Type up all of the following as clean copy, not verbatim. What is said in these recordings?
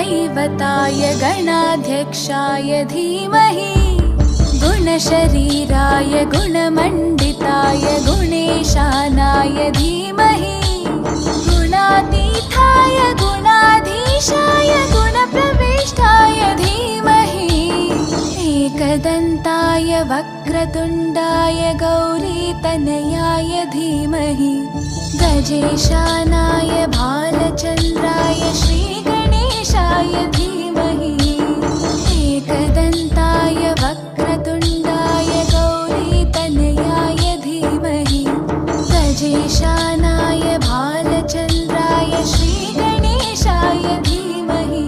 गुरुदैवताय गणाध्यक्षाय धीमहि गुणशरीराय गुणमण्डिताय गुणेशानाय धीमहि गुणातीताय गुणाधीशाय गुणप्रविष्टाय धीमहि एकदन्ताय वक्रतुण्डाय गौरीतनयाय धीमहि गजेशानाय भालचन्द्राय श्रीगणेशाय धीमहि एकदन्ताय वक्रतुण्डाय गौरीतनयाय धीमहि गजेशानाय भालचन्द्राय श्रीगणेशाय धीमहि।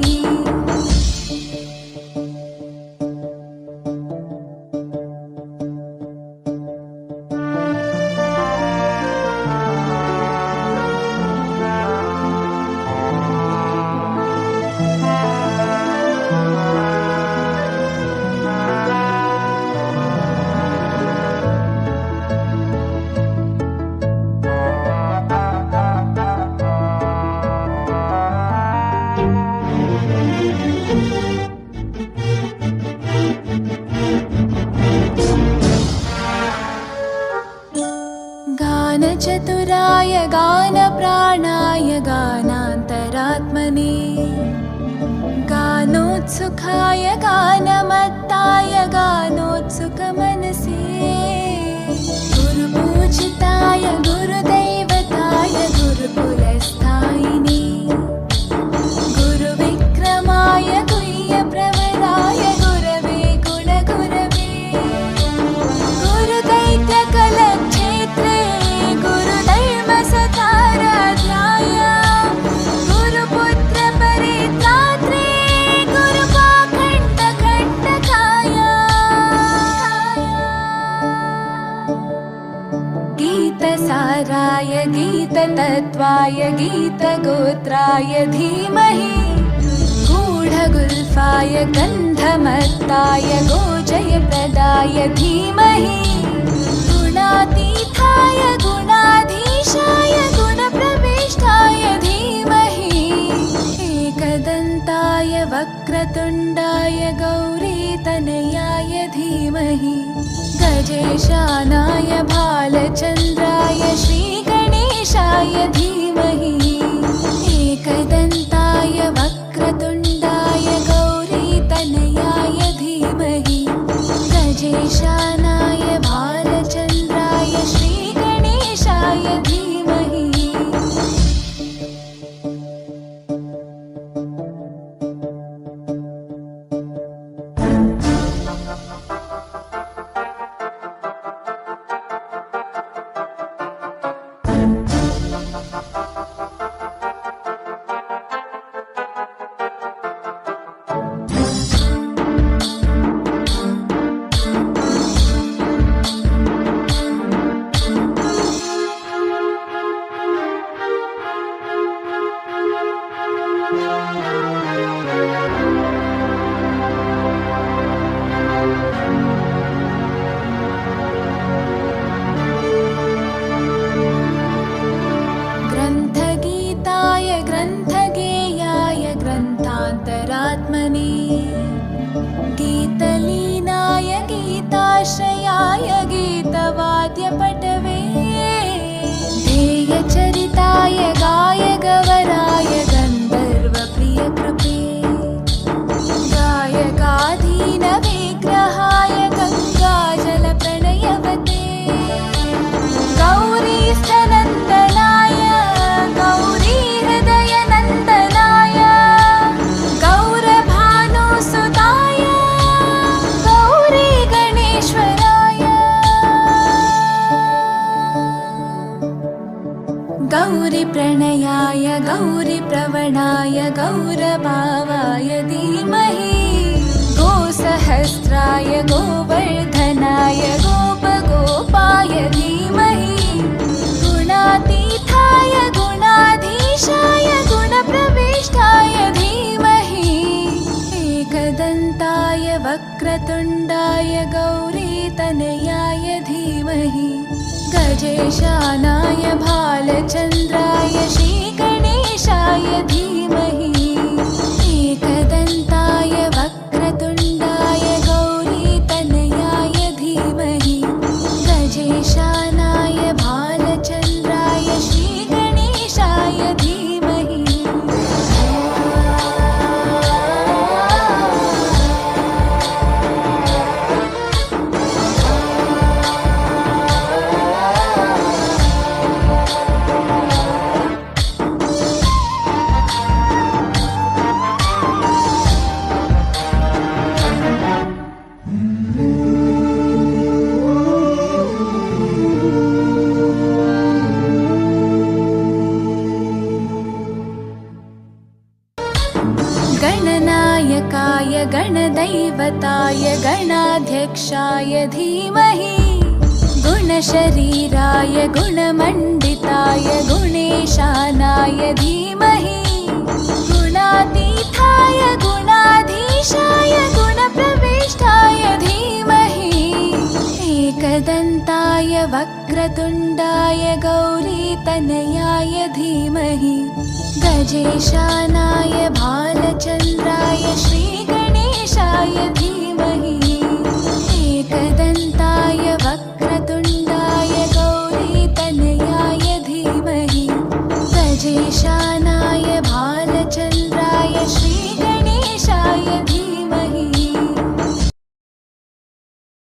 गानचतुराय गानप्राणाय गानान्तरात्मने गानोत्सुकाय गानमत्ताय गानोत्सुकमनसे गुरुपूजिताय गुरुदैवताय गुरुकुलस्थायिने गुरुविक्रमाय गुह्यप्रवराय गुरवे गुणगुरवे गुरुदैत्यकलक्षेत्रे गुरुधर्मसताराध्याय गुरुपुत्रपरित्रात्रे गुरुपाखण्डखण्डकाय गीतसाराय गीततत्त्वाय गीतगोत्राय धीमहि गूढगुल्फाय गन्धमत्ताय गोजयप्रदाय धीमहि गुणातीताय गुणाधीशाय गुणप्रविष्टाय धीमहि एकदन्ताय वक्रतुण्डाय गौरीतनयाय धीमहि गजेशानाय भालचन्द्राय श्रीगणेशाय धीमहि एकदन्ताय वक्रतुण्डाय गौरीतनयाय धीमहि गजेशानाय भालचन्द्राय श्रीगणेशाय धीमहि। ग्रन्थगीताय ग्रन्थगेयाय ग्रन्थान्तरात्मने गीतलीनाय गीताश्रयाय गीतवाद्यपटवे ध्येयचरिताय गायगवराय गन्धर्वप्रियकृपे गायकाधीनविग्रहाय गङ्गाजलप्रणयवते गौरीस्थनन्दनाय गौरीहृदयनन्दनाय गौरभानुसुताय गौरीगणेश्वराय गौरीप्रणयाय गौरीप्रवणाय गौरभावाय धीमहि गोसहस्राय गोवर्धनाय गोपगोपाय धीमहि गुणातीताय गुणाधीशाय गुणप्रविष्टाय धीमहि एकदन्ताय वक्रतुण्डाय गौरीतनयाय धीमहि गजेशानाय भालचन्द्राय श्रीगणेशाय धीमहि गजेशानाय भालचन्द्राय श्रीगणेशाय धीमहि गणनायकाय गणदैवताय गणाध्यक्षाय धीमहि गुणशरीराय गुणमण्डिताय गुणेशानाय धीमहि गुणातीताय गुणाधीशाय गुणप्रविष्टाय धीमहि एकदन्ताय वक्रतुण्डाय गौरीतनयाय धीमहि गजेशानाय भालचन्द्राय श्रीगणेशाय धीमहि एकदन्ताय